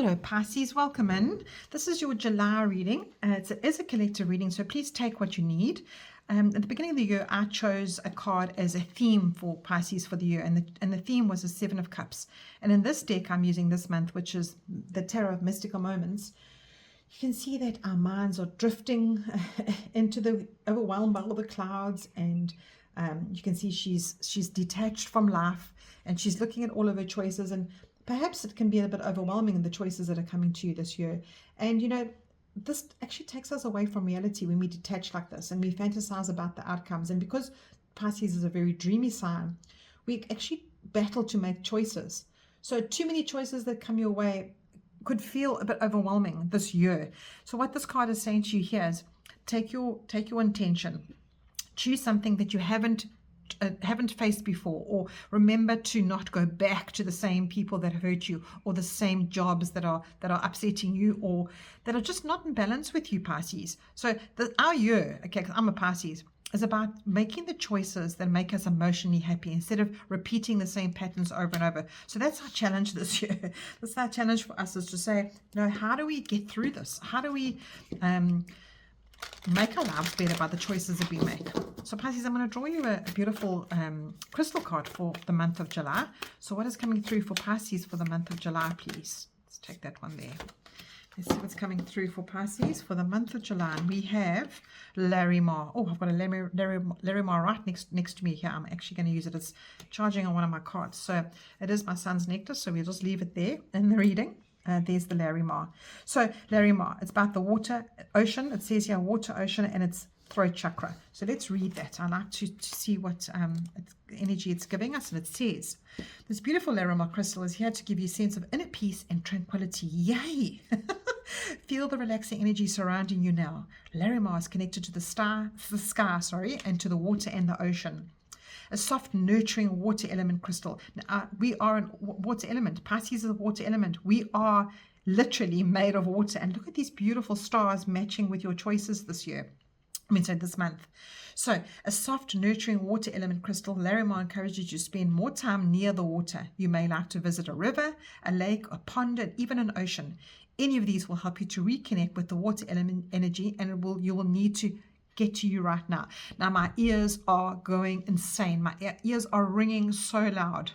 Hello Pisces, welcome in. This is your July reading. It is a collective reading, so please take what you need. At the beginning of the year, I chose a card as a theme for Pisces for the year, and the theme was the Seven of Cups. And in this deck I'm using this month, which is the Tarot of Mystical Moments, you can see that our minds are drifting into the overwhelmed by all the clouds, and you can see she's detached from life, and she's looking at all of her choices, and perhaps it can be a bit overwhelming in the choices that are coming to you this year. And you know, this actually takes us away from reality when we detach like this and we fantasize about the outcomes. And because Pisces is a very dreamy sign, we actually battle to make choices. So too many choices that come your way could feel a bit overwhelming this year. So what this card is saying to you here is take your intention, choose something that you haven't faced before, or remember to not go back to the same people that hurt you, or the same jobs that are upsetting you, or that are just not in balance with you, Pisces. So our year, okay, because I'm a Pisces, is about making the choices that make us emotionally happy instead of repeating the same patterns over and over. So that's our challenge this year. That's our challenge for us, is to say, you know, how do we get through this? How do we make our lives better by the choices that we make? So Pisces, I'm going to draw you a beautiful crystal card for the month of July. So what is coming through for Pisces for the month of July, please? Let's take that one there. Let's see what's coming through for Pisces for the month of July. And we have Larimar. Oh, I've got a Larimar right next to me here. I'm actually going to use it as charging on one of my cards. So it is my son's nectar, so we'll just leave it there in the reading. There's the Larimar. So Larimar, it's about the water, ocean. It says here water, ocean, and it's throat chakra. So let's read that. I like to see what energy it's giving us. And it says, this beautiful Larimar crystal is here to give you a sense of inner peace and tranquility. Yay! Feel the relaxing energy surrounding you now. Larimar is connected to the sky, and to the water and the ocean. A soft, nurturing water element crystal. Now, we are a water element. Pisces is a water element. We are literally made of water. And look at these beautiful stars matching with your choices this year. This month. So a soft, nurturing water element crystal, Larimar encourages you to spend more time near the water. You may like to visit a river, a lake, a pond, and even an ocean. Any of these will help you to reconnect with the water element energy, and you will need to get to you right now. Now my ears are going insane. My ears are ringing so loud.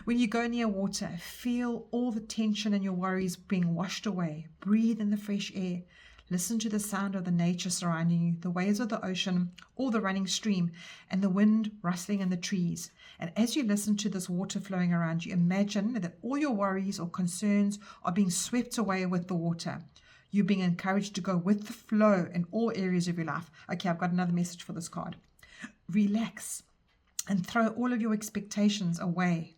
When you go near water, feel all the tension and your worries being washed away. Breathe in the fresh air. Listen to the sound of the nature surrounding you, the waves of the ocean, or the running stream, and the wind rustling in the trees. And as you listen to this water flowing around you, imagine that all your worries or concerns are being swept away with the water. You're being encouraged to go with the flow in all areas of your life. Okay, I've got another message for this card. Relax and throw all of your expectations away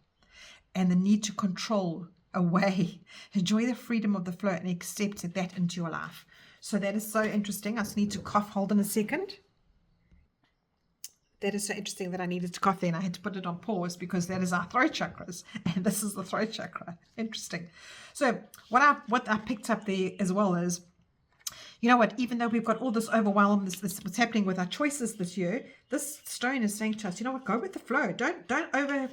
and the need to control away. Enjoy the freedom of the flow and accept that into your life. So that is so interesting. I just need to cough. Hold on a second. That is so interesting that I needed to cough there, and I had to put it on pause because that is our throat chakras, and this is the throat chakra. Interesting. So what I picked up there as well is, you know what, even though we've got all this overwhelm, this what's happening with our choices this year, this stone is saying to us, you know what, go with the flow. Don't over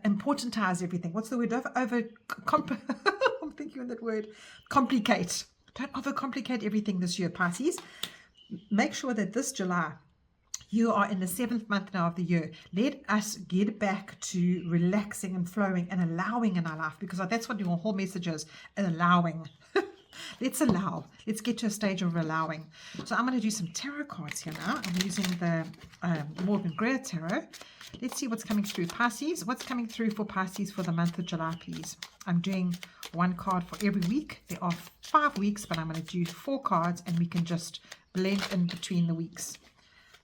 importantize everything. What's the word? I'm thinking of that word. Complicate. Don't overcomplicate everything this year, Pisces. Make sure that this July, you are in the 7th month now of the year. Let us get back to relaxing and flowing and allowing in our life, because that's what your whole message is, allowing. Let's allow. Let's get to a stage of allowing. So I'm going to do some tarot cards here now. I'm using the Morgan Greer Tarot. Let's see what's coming through. Pisces, what's coming through for Pisces for the month of July, please? I'm doing one card for every week. There are 5 weeks, but I'm going to do 4 cards, and we can just blend in between the weeks.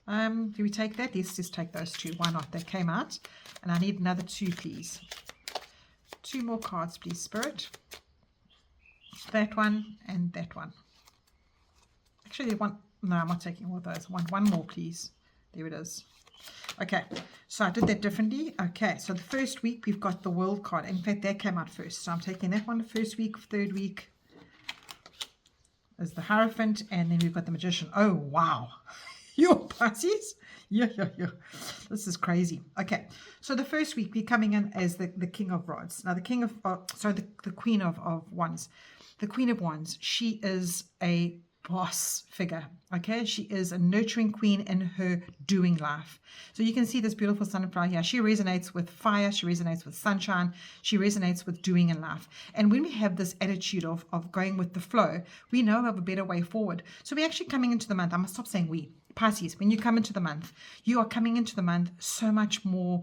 Do we take that? Let's just take those 2. Why not? They came out. And I need another 2, please. 2 more cards, please, Spirit. That one and that one. Actually, no, I'm not taking all of those. One more, please. There it is. Okay, so I did that differently. Okay, so the first week we've got the World card. In fact, that came out first. So I'm taking that one the first week. 3rd week is the Hierophant, and then we've got the Magician. Oh, wow. Your Pisces? Yeah. This is crazy. Okay, so the first week we're coming in as the King of Rods. Now the King of, the Queen of Wands. The Queen of Wands, she is a boss figure, okay? She is a nurturing queen in her doing life. So you can see this beautiful sunflower here. She resonates with fire. She resonates with sunshine. She resonates with doing in life. And when we have this attitude of going with the flow, we know we have a better way forward. So we're actually coming into the month. I must stop saying we. Pisces, when you come into the month, you are coming into the month so much more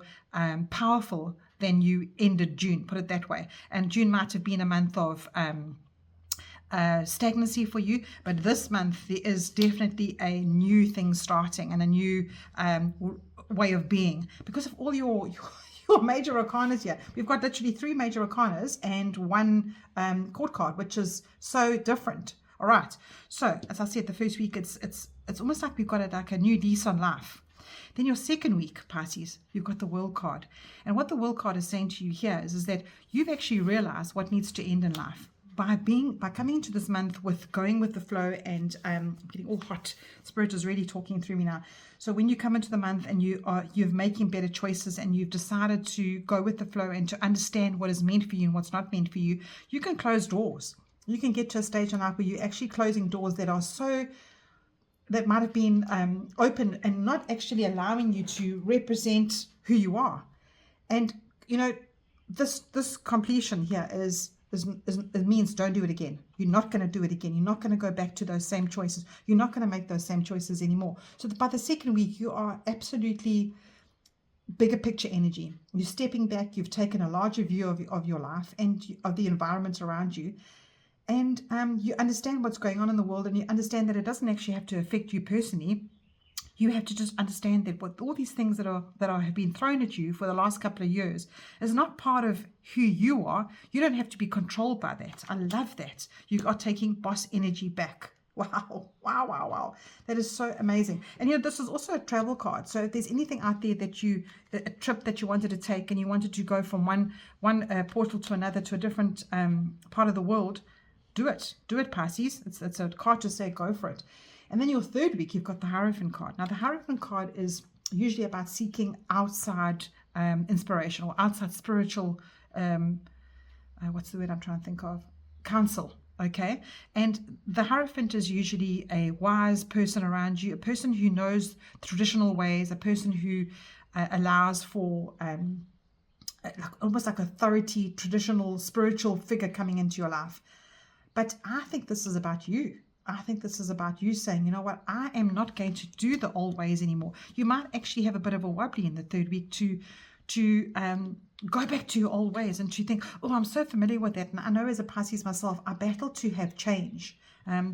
powerful than you ended June, put it that way. And June might have been a month of stagnancy for you, but this month there is definitely a new thing starting and a new way of being because of all your major arcanas here. We've got literally 3 major arcanas and 1 court card, which is so different. All right, so as I said, the first week it's almost like we've got like a new lease on life. Then your second week, Pisces, you've got the World card, and what the World card is saying to you here is that you've actually realized what needs to end in life. By coming into this month with going with the flow and I'm getting all hot. Spirit is really talking through me now. So when you come into the month and you're making better choices and you've decided to go with the flow and to understand what is meant for you and what's not meant for you, you can close doors. You can get to a stage in life where you're actually closing doors that might have been open and not actually allowing you to represent who you are. And you know, this completion here it means don't do it again. You're not going to do it again. You're not going to go back to those same choices. You're not going to make those same choices anymore. So by the second week, you are absolutely bigger picture energy. You're stepping back. You've taken a larger view of your life and of the environment around you. And you understand what's going on in the world, and you understand that it doesn't actually have to affect you personally. You have to just understand that with all these things that have been thrown at you for the last couple of years is not part of who you are. You don't have to be controlled by that. I love that. You are taking boss energy back. Wow. That is so amazing. And you know, this is also a travel card. So if there's anything out there a trip that you wanted to take and you wanted to go from one portal to another to a different part of the world, do it, Pisces. It's a card to say go for it. And then your third week, you've got the Hierophant card. Now, the Hierophant card is usually about seeking outside inspiration or outside spiritual, what's the word I'm trying to think of? Counsel, okay? And the Hierophant is usually a wise person around you, a person who knows traditional ways, a person who allows for almost like authority, traditional, spiritual figure coming into your life. But I think this is about you. I think this is about you saying, you know what, I am not going to do the old ways anymore. You might actually have a bit of a wobbly in the third week to go back to your old ways and to think, oh, I'm so familiar with that. And I know as a Pisces myself, I battle to have change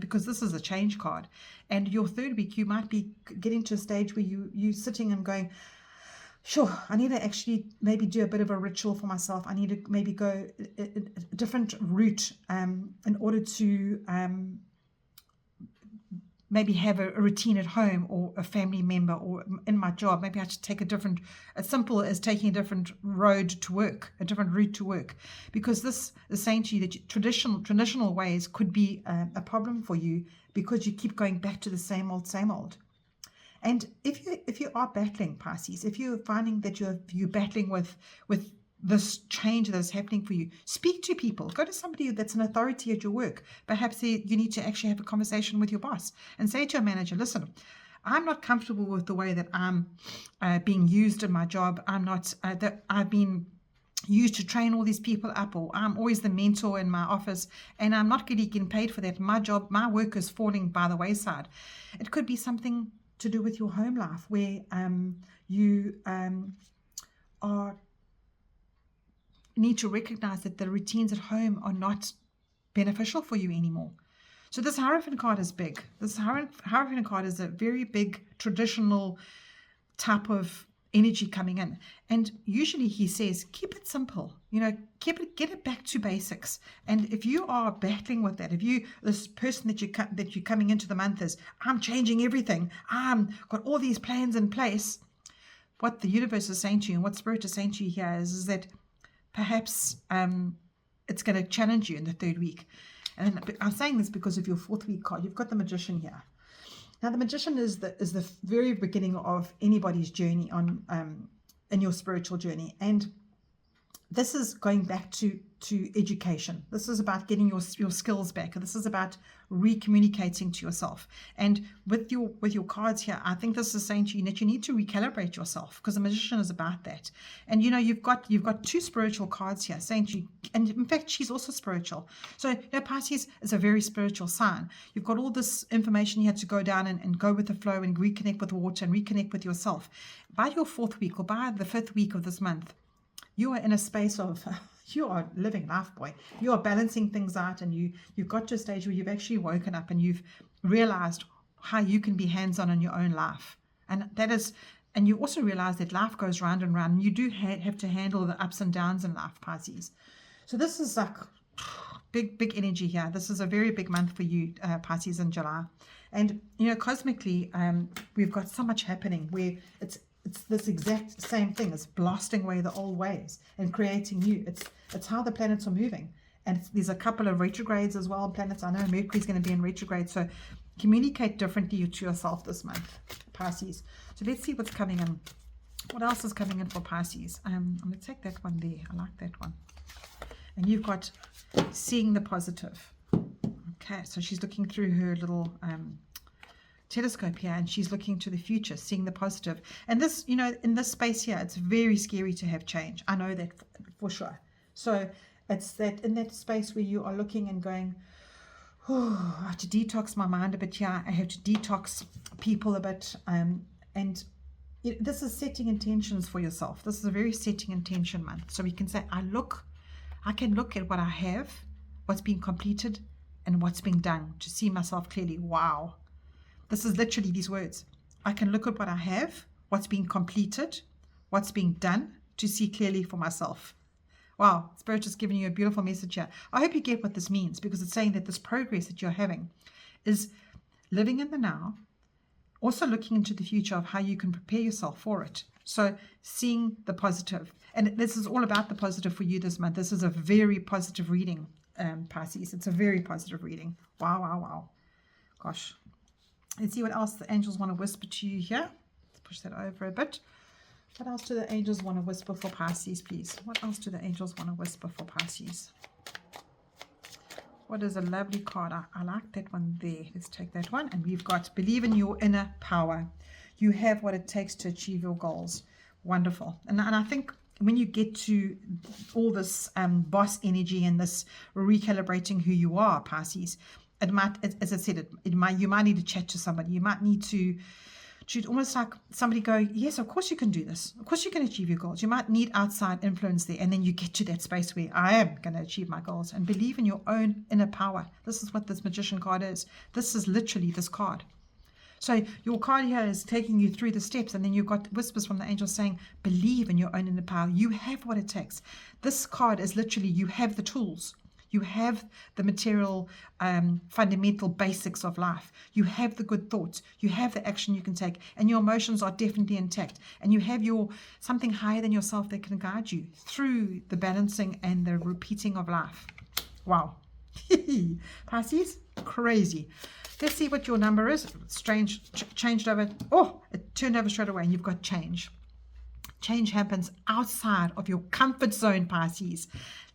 because this is a change card. And your third week, you might be getting to a stage where you're sitting and going, sure, I need to actually maybe do a bit of a ritual for myself. I need to maybe go a different route in order to maybe have a routine at home or a family member or in my job. Maybe I should take as simple as taking a different road to work, a different route to work. Because this is saying to you that traditional ways could be a problem for you because you keep going back to the same old. And if you are battling, Pisces, if you're finding that you're battling with this change that is happening for you, speak to people. Go to somebody that's an authority at your work. Perhaps you need to actually have a conversation with your boss and say to your manager, listen, I'm not comfortable with the way that I'm being used in my job. I'm not that I've been used to train all these people up, or I'm always the mentor in my office and I'm not really getting paid for that. My work is falling by the wayside. It could be something to do with your home life where you need to recognize that the routines at home are not beneficial for you anymore. So this Hierophant card is big. This Hierophant card is a very big traditional type of energy coming in. And usually he says, keep it simple, get it back to basics. And if you are battling with that, this person that you're coming into the month is, I'm changing everything, got all these plans in place. What the universe is saying to you and what Spirit is saying to you here is that perhaps it's going to challenge you in the third week. And I'm saying this because of your fourth week card. You've got the Magician here. Now, the Magician is the very beginning of anybody's journey on in your spiritual journey, and this is going back to education. This is about getting your skills back. This is about recommunicating to yourself. And with your cards here, I think this is saying to you that you need to recalibrate yourself, because the Magician is about that. And you know, you've got two spiritual cards here saying to you, and in fact, she's also spiritual. So you know, Pisces is a very spiritual sign. You've got all this information here to go down and go with the flow and reconnect with water and reconnect with yourself. By your 4th week, or by the 5th week of this month, you are in a space of, you are living life, boy. You are balancing things out, and you've got to a stage where you've actually woken up and you've realized how you can be hands-on in your own life. And that is, and you also realize that life goes round and round, and you do have to handle the ups and downs in life, Pisces. So this is like big energy here. This is a very big month for you, Pisces, in July. And, you know, cosmically, we've got so much happening where it's this exact same thing. It's blasting away the old ways and creating new. It's how the planets are moving. And there's a couple of retrogrades as well, planets. I know Mercury's going to be in retrograde. So communicate differently to yourself this month, Pisces. So let's see what's coming in. What else is coming in for Pisces? I'm going to take that one there. I like that one. And you've got seeing the positive. Okay, so she's looking through her little telescope here, and she's looking to the future, seeing the positive. And this, you know, in this space here, it's very scary to have change. I know that for sure. So it's that in that space where you are looking and going, oh, I have to detox my mind a bit here. I have to detox people a bit. And this is setting intentions for yourself. This is a very setting intention month. So we can say, I can look at what I have, what's being completed, and what's being done to see myself clearly. Wow. This is literally these words. I can look at what I have, what's being completed, what's being done to see clearly for myself. Wow, Spirit is giving you a beautiful message here. I hope you get what this means, because it's saying that this progress that you're having is living in the now, also looking into the future of how you can prepare yourself for it. So seeing the positive. And this is all about the positive for you this month. This is a very positive reading, Pisces. It's a very positive reading. Wow, wow, wow. Gosh. Let's see what else the angels want to whisper to you here. Let's push that over a bit. What else do the angels want to whisper for Pisces, please? What else do the angels want to whisper for Pisces? What is a lovely card? I like that one there. Let's take that one. And we've got believe in your inner power. You have what it takes to achieve your goals. Wonderful. And I think when you get to all this boss energy and this recalibrating who you are, Pisces, it might, as I said, you might need to chat to somebody. You might need to almost like somebody go, yes, of course you can do this. Of course you can achieve your goals. You might need outside influence there. And then you get to that space where I am going to achieve my goals, and believe in your own inner power. This is what this Magician card is. This is literally this card. So your card here is taking you through the steps, and then you've got whispers from the angels saying, believe in your own inner power. You have what it takes. This card is literally, you have the tools. You have the material, fundamental basics of life. You have the good thoughts. You have the action you can take, and your emotions are definitely intact. And you have something higher than yourself that can guide you through the balancing and the repeating of life. Wow. Pisces, crazy. Let's see what your number is. Strange, changed over. Oh, it turned over straight away, and you've got change. Change happens outside of your comfort zone, Pisces.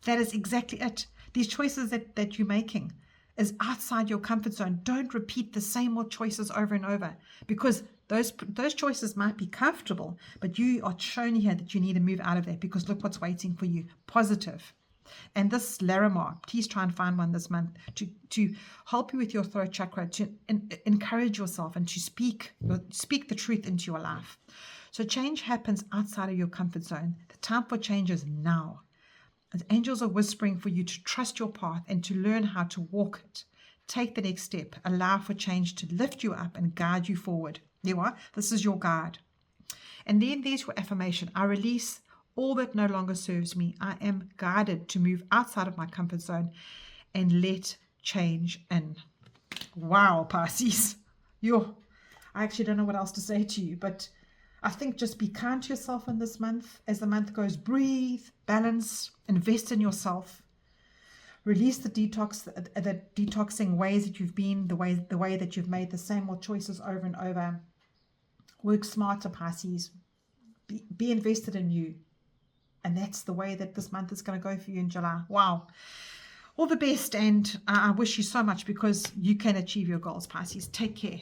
That is exactly it. These choices that you're making is outside your comfort zone. Don't repeat the same old choices over and over, because those choices might be comfortable, but you are shown here that you need to move out of that, because look what's waiting for you. Positive. And this Larimar, please try and find one this month to help you with your throat chakra, to encourage yourself and to speak the truth into your life. So change happens outside of your comfort zone. The time for change is now. The angels are whispering for you to trust your path and to learn how to walk it. Take the next step. Allow for change to lift you up and guide you forward. There you are. This is your guide. And then there's your affirmation. I release all that no longer serves me. I am guided to move outside of my comfort zone and let change in. Wow, Pisces. I actually don't know what else to say to you, but I think just be kind to yourself in this month. As the month goes, breathe, balance, invest in yourself. Release the detoxing ways that you've been, the way that you've made the same old choices over and over. Work smarter, Pisces. Be invested in you. And that's the way that this month is going to go for you in July. Wow. All the best, and I wish you so much, because you can achieve your goals, Pisces. Take care.